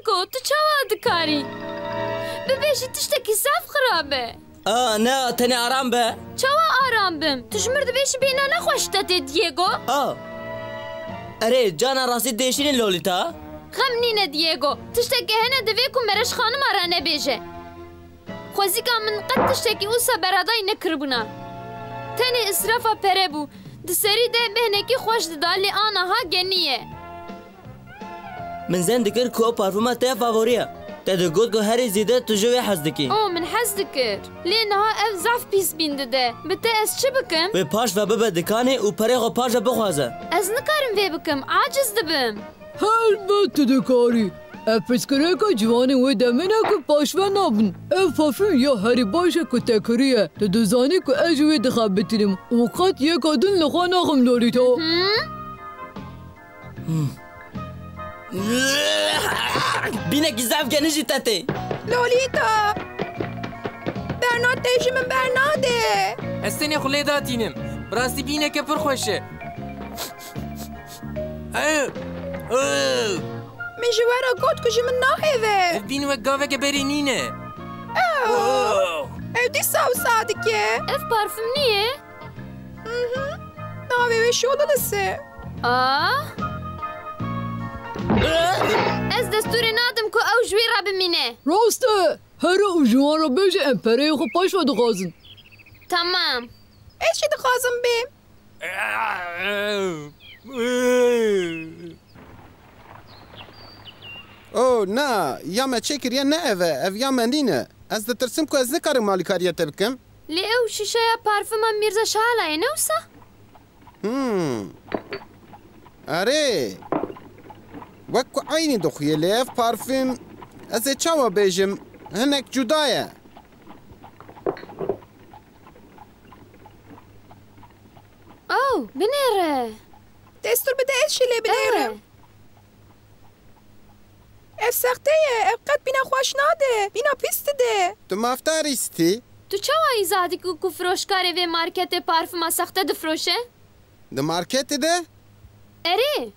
دیگو تو چاوا دکاری ببیشی تشتکی صف خرابه نه تنی آرام به چاوا آرام بم تشمر دبیشی بینا نخوشتت دیگو اره جانا راستی دیشین لولیتا غم نینه دیگو تشتکی هنه دوی کن برش خانم آرانه بیجه خوزی که من قد تشتکی اوسا برادای نکربونا تنی اسرافا پره بو دسری ده بهنکی خوش دالی آنها گنیه من زن دکر که پارفوما تا فاوریه تا دگود که هری زیده تو جوی حز دکی من حز دکر لینها اف زف پیس بینده ده بته از چه بکم؟ و پاش و ببه دکانه و پره خو پاش بخوازه از نکارم وی بکم عاجز دبم البته دکاری افسکره که جوانی و دمینه که پاشوه نابن افافین یا هری باشه که تکریه تا دوزانی که اجوی دخواب بتیریم وقت یک آدن لخوا ناخم لولیتا بینه که زف گنجی تته لولیتا برناد دیشی من برناده استنی خلی داتینم براستی بینه که پر خوشه من جوارا گود کجی من ناهیوه بینه و گاوه که بری نینه او دی ساو سادکه اف پارفم نیه؟ ناهیوه شوده دسته از دستور نادم که او جوی را بمینه راسته هر او جوان را بیشه امپره خو پاشوه دخوازن تمام ایش چی دخوازم بیم؟ او نه یا ما چه کریه نه او یا منینه از دترسم که از نکارم مالیکاریت بکم لی او شیشه پارفم میرزا شاله نوسا اره وکو عینی دخویه لیف پارفم از چاوا بیجم هنک جدایه او بنره دستور بده ایش شیله بنره اف سخته اف قد بینا خوش ناده بینا پیست ده تو مفتر استی؟ تو چاوا ایزادی که فروشکاری و مارکت پارفما سخته دفروشه؟ ده مارکت ده؟ اره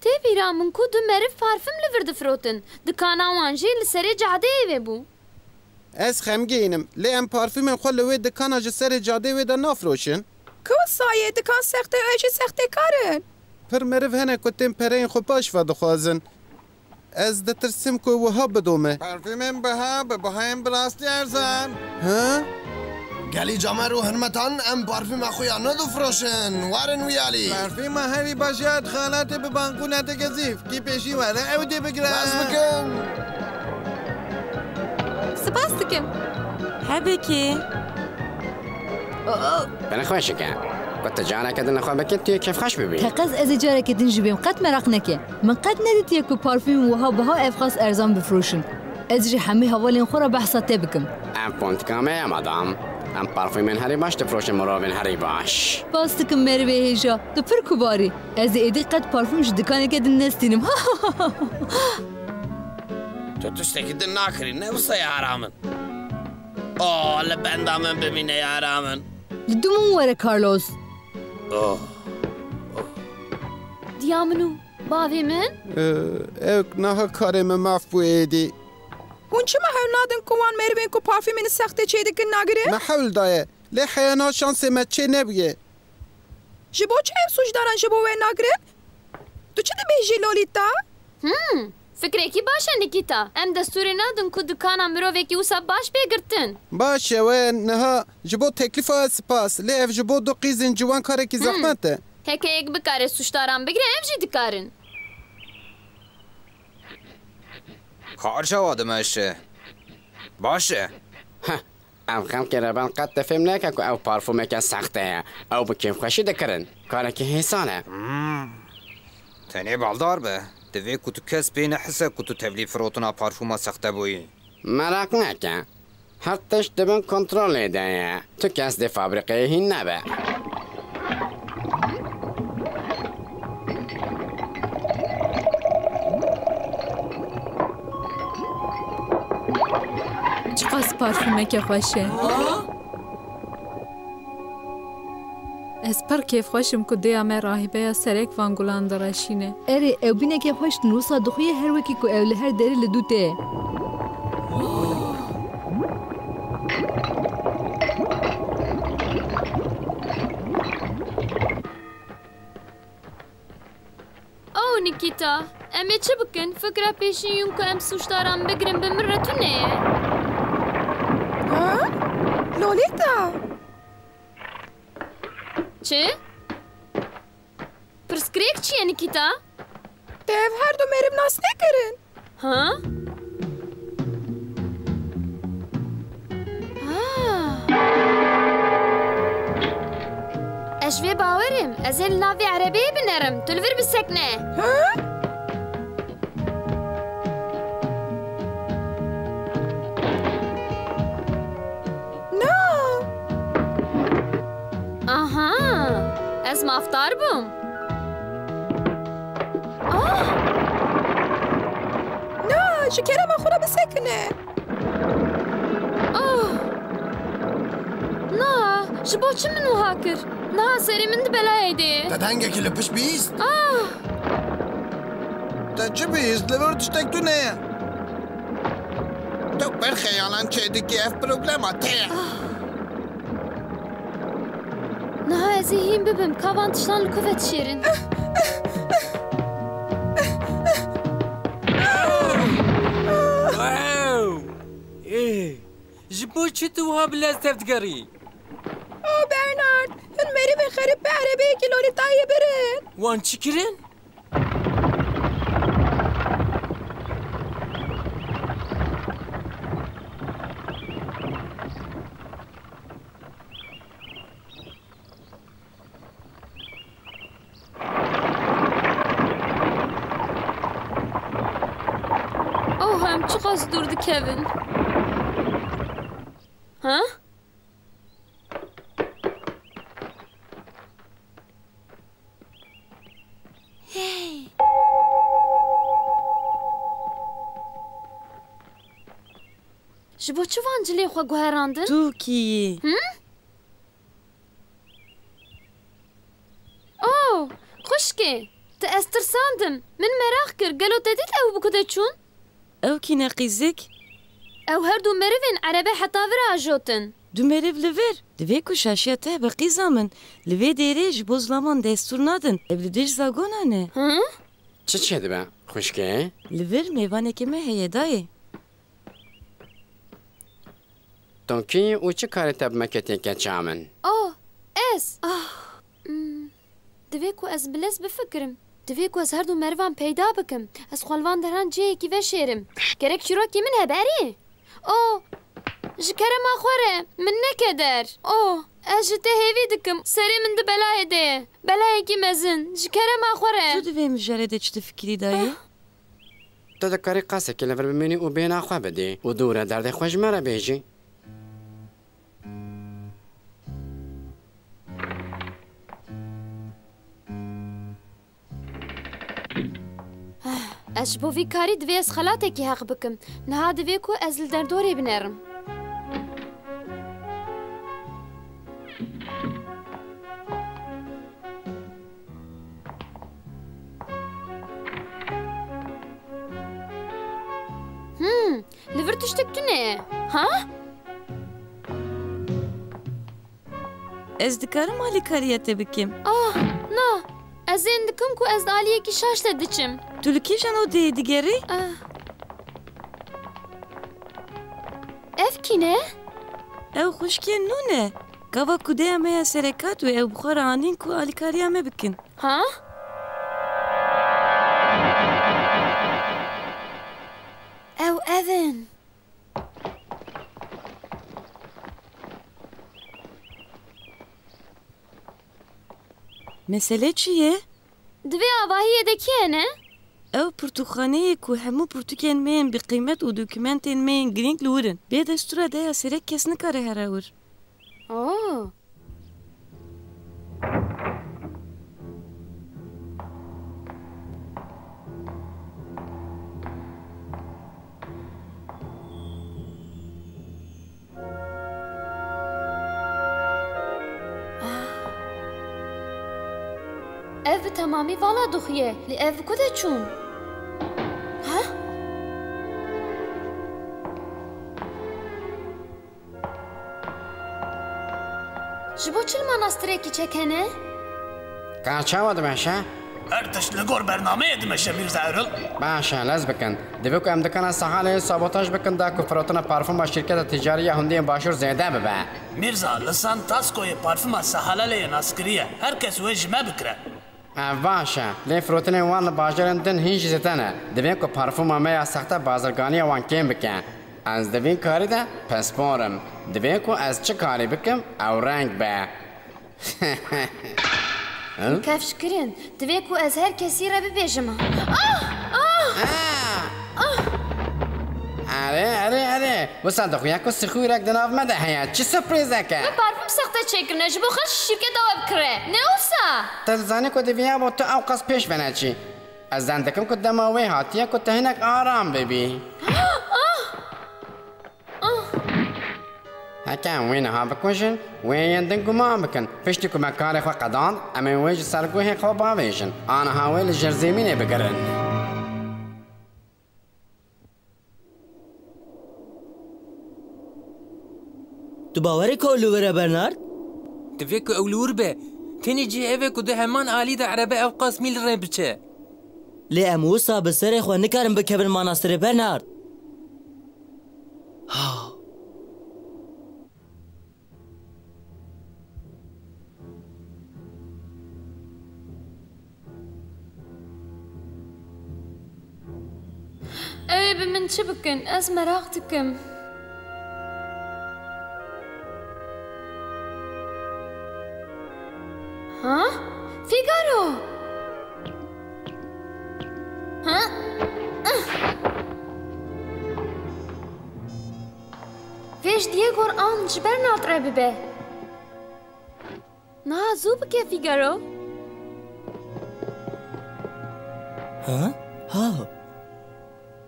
تی بیرامون کو دو مرف پارفم لور دفروتن دکانا وانجی لسری جاده ایوه بو از خمگینم لی ام پارفیمم خود لوی دکانا جسر جاده وی ده نافروشن کو سایه دکان سخته ایش سخته کارن پر مرف هنه کتیم پرین خو پاش و دخوازن از دترسم که وها بدومه پارفیمم بها به بهایم براستی ارزن ها؟ گلی جامع رو هنمتان ام پارفیم اخویا ندو فروشن وارن ویالی پارفیم هری باشد خالات به بانکونات گزیف کی پیشی واره او دی بگیره بس بکن سپاس دکم هبه که بنا خوش که قد تجانا كده نخواه بكت توی کیف خوش ببین تقص از اجاره که دنج بیم قد مرق نکه من قد ندید یکو پارفیم وها بها افخاص ارزان بفروشن ازجي حمي هوالين خورا بحثاتي بكم ام بونت كامي يا مدام ام بارفيمين هري باش تفروش مروبين هري باش باستكم مروي هيجا دبر كباري از ايدي قد بارفيم جدكاني كد الناس تينم تو تشتكي دن ناكري نفسي يا رامن لبندا من بمينه يا رامن لدومون ورا كارلوس دیامنو باوی من؟ اوک نه کارم مفویدی هون چه محل نادن کوان مروین کو پارفیم این سخته چه دیگه نگیره؟ محل دایه لی حیانا شانس ما چه نبیه جبو چه هم سوش دارن جبو و نگیره؟ تو چه دی بیجی لولیتا؟ فکره کی باشه نیکیتا ام دستوری نادن کو دکانا مروی کی اوسا باش بگرتن باشه و نه جبو تکلیف ها سپاس لی اف جبو دو قیزن جوان کاره کی زحمته هکه یک بکاره سوشداران بگیره ام جی دکارن کار شواده مشه باشه ام خم که ربان قد تفهم نکه که او پارفومه که سخته او بکیم خوشی دکرن کاره که حسانه تنی بالدار به دوی کتو کس بین حسه کتو تبلی فروتنا پارفوما سخته بویی مراک نکه حتیش دبن کنترل ایده تو کس دی فابریقه هین نبه چقدر پارفومه که خوشه Ez pir kêfxweşim ku dêya me rahîbeya serek van gulan diraşîne. Erê ew bînekê xweş nûsa dixuye her wekî ku ew li her derê li dû tê ye. Nikita, em ê çi bikin? Fikra pêşî yûn ku em sûcdaran bigirin bi min re tu ne ye? Ha? Lolita! Çi? Pirsgirêk çi ye Nikita? Dev her du mêrim nas nekirin. Ha? Ez vê bawerim. Ez ê li navê erebeyê binerim. Tu li vir bisekne. Na! Aha! Ez mafdar bûm. Na! Ji kerema xwe re bisekine. Na! Ji bo çi min wiha kir? Na, serê min di belayê de. Te dengekî li pişt bîst? Te çi bîst? Li vir tiştek tu ne ye? Tu ber xeyalan çê dikî ev problema te ye. Niha ez ê hîn bibim. Kavan tiştan li ku vedişêrin. Ji bo çi tu wiha bi lez tev digerî? Bernard, hûn mêrivên xerib bi erebeyekî Lolitayê birin. Wan çi kirin? Em çi qas dûr dikevin? Ha? Hey! Ji bo çi van cilê xwe guherandin? Tu kî yî? Oh! Xwişkê! Te ez tirsandim. Min merak kir. Gelo te dît ew bi ku de çûn? Ew kî neqîzik? Ew her du merivên erebe heta vir ajotin. Du meriv li vir. Divê ku şaşiya te bi qîza min. Li vê derê ji bo zilaman destûr nadin. Ev li dêj zagona ne? Çi çê dibe? Xwişkê? Li vir mêvanekê me heye dayê. Tonkî û çi karê te bi me ketêke ça min? Ez. Divê ku ez bilez bifikirim. Divê ku ez her du merivan peyda bikim. Ez xwalvan derhan cihekî veşêrim. Gerek çîrokê min hebe erê? Ji kerema xwe re min nekeder. Ez ji te hêvî dikim. Serê min di belayê de ye. Belayekî mezin. Ji kerema xwe re. Tu divê mijarê de çi difikirî dayê? Tu dikarî qasekê li vir bimînî û bêhna xwe bidî û dû re derdê xwe ji me re bêjî. Ez ji bo vî karî divê ez xelatekî heq bikim. Niha divê ku ez li derdorê binerim. Li vir tiştek tu ne ye? Ha? Ez dikarim alîkariya te bikim. Na. Ez ên dikim ku ez di aliyekî şaş te diçim. Tu li kîjan o deyê digerî? Ev kî ne? Ew xwişkên nû ne. Gava ku deya me ya serekat û ew bi xwe re anîn ku alîkariya me bikin. Ha? Ew evin. Mesele çi ye? Divê avahiyê de kî ye ne? Ew pirtûxaneyê ku hemû pirtûkên me yên bi qîmet û dokûmentên me yên girîng li wir in. Bê destûra deya serek kes nikare here wir. ev bi temamî vala dixuye. Li ev ku de çûn? Ha? Ji bo çil manastîrekî çekene? Ka çawa dimeşe? Her tişt li gor bernameyê dimeşe Mirza Erol. Başa lez bikin. Divê ku em dikana sahalê sabotaj bikin da ku firotina parfuma şirketa ticariya Hundiyên Başûr zêde bibe. Mirza, li San Taskoyê parfuma Sahalaleyê naskiriye. Herkes wê ji me bikire. Ev başa. Lê firotinên wan li bajarên din hîn jî zêde ne. Divê ku parfuma me ya sexte bazirganiya wan kêm bike. Ez divîn karî de pesporim. Divê ku ez çi karî bikim ew reng be. Kevşkirin, divê ku ez her kesî re bibêjim. Erê, wisa dixuya ku sixûrek di nav me de heye. Çi sürprîzeke? Me parfüm sexte çêkirine ji bo xwe şîrketa we bikire. Ne wisa? Te dizanî ku diviya bo tu ew qas pêş veneçî. Ez zan dikim ku dema wê hatiye ku te hinek aram bibî. Heke em wê niha bikujin, wê yên din guman bikin. Piştî ku me karê xwe qedand, em ê wê ji serguhê xwe bavêjin. Aniha wê li jer zêmînê bigirin. Tu bawerî ku ew li wir e Bernard? Divê ku ew li wir be. Tenê cî ev e ku di heman alî de erebe ew qasmî li rê biçe. Lê em wisa bi serê xwe nikarin bikevin manastîrê Bernard. Ew ê bi min çi bikin? Ez merak dikim. Ha? Figaro! Ha? Vêj Diego an ji Bernard re bibe. Niha zû bike Figaro? Ha?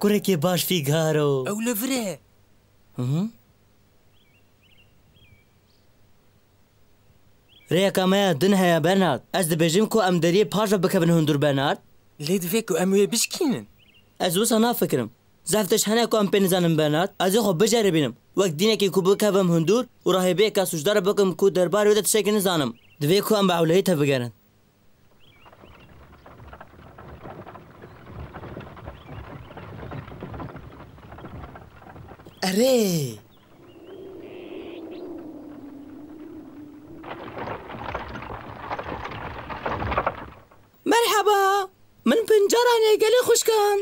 Kurekê baş Figaro. Ew li vir e. Rêyeka me ya din heye Bernard. Ez dibêjim ku em deriyê paş ve bikevin hundir Bernard. Lê divê ku em wê bişkînin. Ez wisa nafikirim. Zef tişt hene ku em pê nizanin Bernard. Ez ê xwe biceribînim. Wek dînekê ku bikevim hundur û rahêbeyeka sujdar bikim ku derbarê wê de tiştekî nizanim. Divê ku em bi ewlehî tevegerin. Erê! Merhaba! Min pincaranê gelê xuşkan.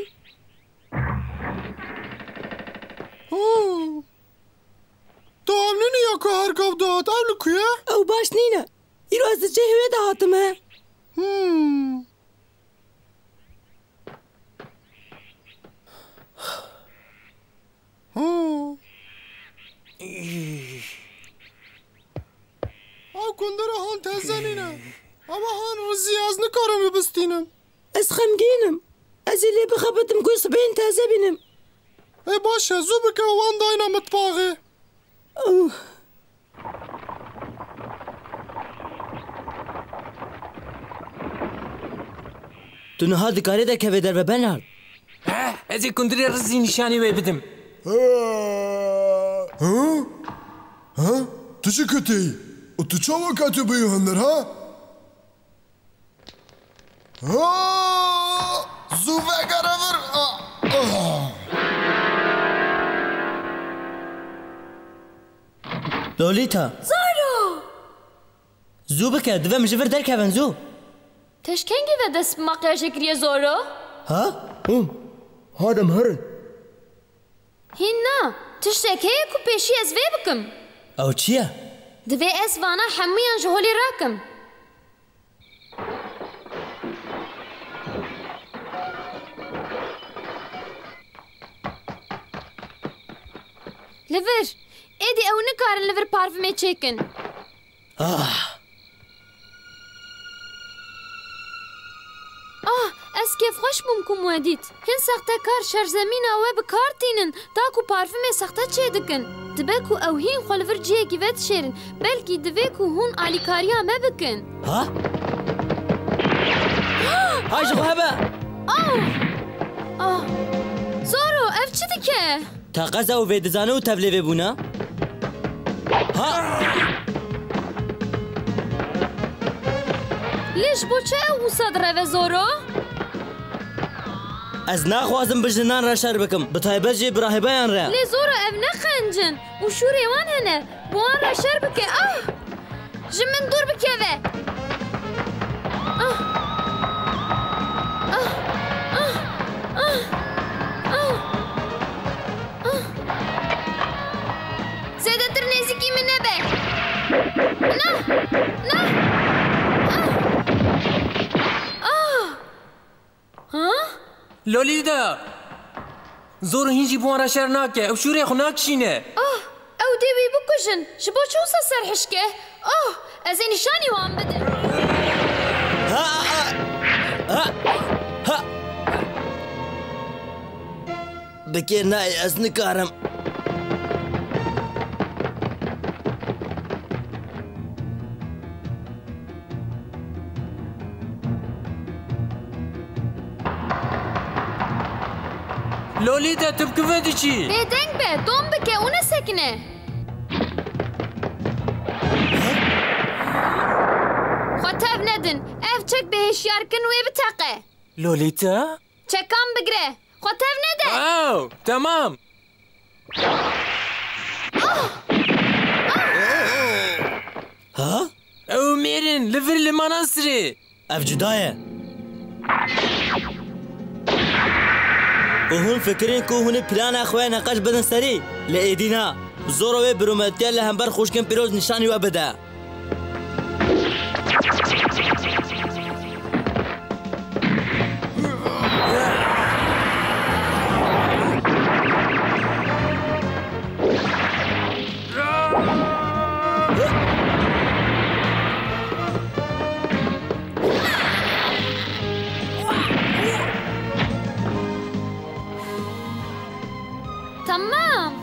Tu emnînî ya ku her gav dihat ew li ku ye? Ew baş nîne. Îro ez di cihê wê de hatime. Ew kundera han tezenîne. Ama han rizî ez nikarim bibistînim. Ez xemgînim. Ez ê lê bixebitim ku sibehên teze bînim. Ê baş e zû bike wan dayîne mitbaxê. Tu niha dikarî dekevê derve Bernard. Ez ê kundirê rizî nîşanî wê bidim. Tu çi ketî? û tu çawa ketî bî hundir ha? Zû vegere vir! Lolita! Zaro! Zû bike divê min ji vir derkevin zû. Teşkengî ve dest bi makyajê kiriye Zoro? Ha? Hadim herin. Hîn na, tiştek heye ku pêşî ez vê bikim. Ew çi ye? Divê ez vana hemûyan ji holê rakim. Li vir, êdî ew nikarin li vir parfümê çêkin. Ez kêfxweş bûm ku me dît. Hin sextekar şerzemîna we bi kar tînin ta ku parfümê sexte çê dikin. Dibe ku ew hîn xwe li vir cihekî ve dişêrin. Belkî divê ku hûn alîkariya me bikin. Ha? هاي شو هبه زورو اف چی دکه؟ تا قزا و ویدزانه و تبلیغ بونا ها لیش بو چه او صدره و زورو؟ از ناخوازم بجنان را شر بکم بطایبه جی براهبایان را لی زورو اف نخنجن و شو ریوان هنه بوان را شر بکه جمن دور بکه و زیاده تر نزدیکی من نبه نه لولیدا زور هینجی بوان را شر ناکه او شوری خو ناکشینه او دیوی بکشن شبو چوسا سرحشکه از این نشانی وان بده بکر نای از نکارم لولیدا تبکه ودی چی؟ بیدنگ به دوم بکه اونه سکنه خطاب ندن اف چک بهش یارکن وی بتاقه لولیتا؟ چکام بگره خطاب ندن او تمام ها؟ او میرن لفر لمناصره اف جدایه و هون فکرین که هون پلان اخوه نقاش بدن سری لئیدینا زوروی برومتیل لهمبر خوشکن پیروز نشانی و بده تمام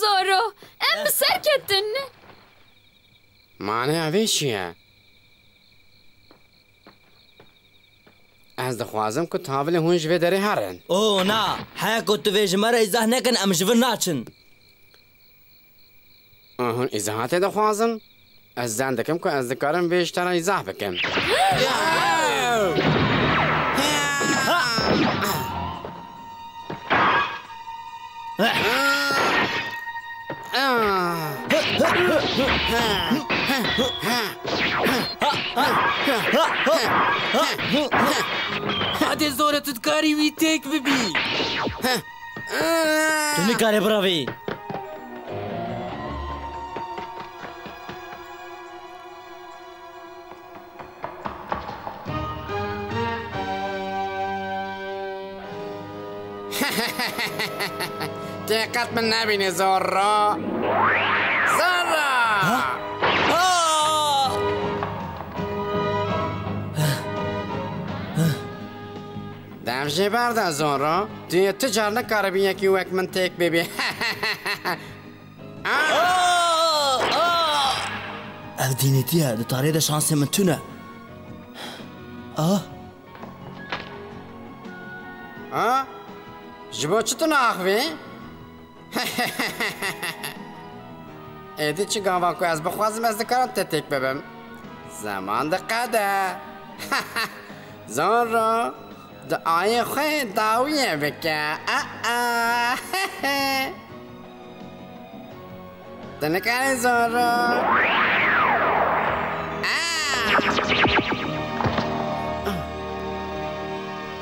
زورو ام سرکتن معنی اوی چیه؟ از دخوازم که تاول هون جوه داره هرن اوه نا حیا کت ویج مرا ازاه نکن ام جور ناچن هون ازاهات دخوازم از زندکم که از دکارم بیشتر ازاه بکم هاده زوره تدکاری وی تک ببی تو نکاره براوی دقت من نبینی زورا دمشی برده زورا توی تجار نکاره بین یکی وک من تک ببی او دینیتیه ده تاره ده شانس من تونه جبو چطور ناخوی؟ ایدی چی گاوا که از بخوازم از دکارم تک ببم زمان دقیقه زورا دعای خوی داویه بکه دنکاری زورا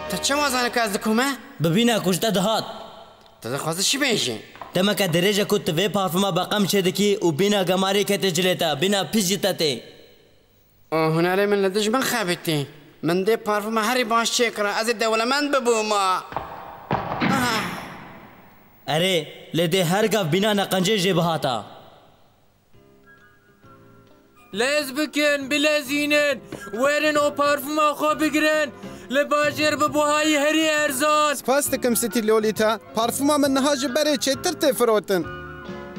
تا چه موازانه که از دکومه؟ ببینه کشته دهات تا دخواسته چی بیشی؟ دمکه درجه کت وی پارفما باقم شده کی و بینا گماری که تجلیتا بینا پیش جیتا تی هنره من لدش من خابتی من دێ پارفمە هەری باش چێکڕە ئەزێ دەوڵەمەند ببوومە ئەرێ لێ دێ هەرگاف بینانە قەنجێ ژێ بهاتە لێز بکەن بلەزینن وەرن ئەو پارفما خۆ بگرن لە باژێر ببووهایی هەری ئەرزان سپاس دکەم ستی لۆلیتا پارفما من نەها ji berê çêtir tê firotin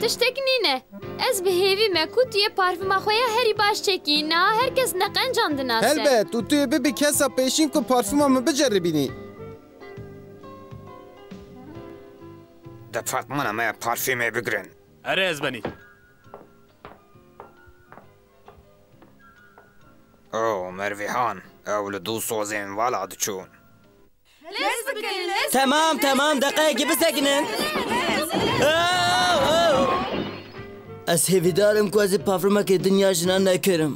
تشتێک نینە ئەس بهێوی me ku tu yê parfuma xwe ya herî baş çekî na herkes neqencan dinase helbet û tu yê bibî kesa pêşîn ku parfuma min biceribînî departmana me parfümê bigirin Erê ez benî mervîhan ew li dû sozên vala diçûn تمام دقیقی بسکنن از هیویدارم که از پافرمه که دنیا جنان نکرم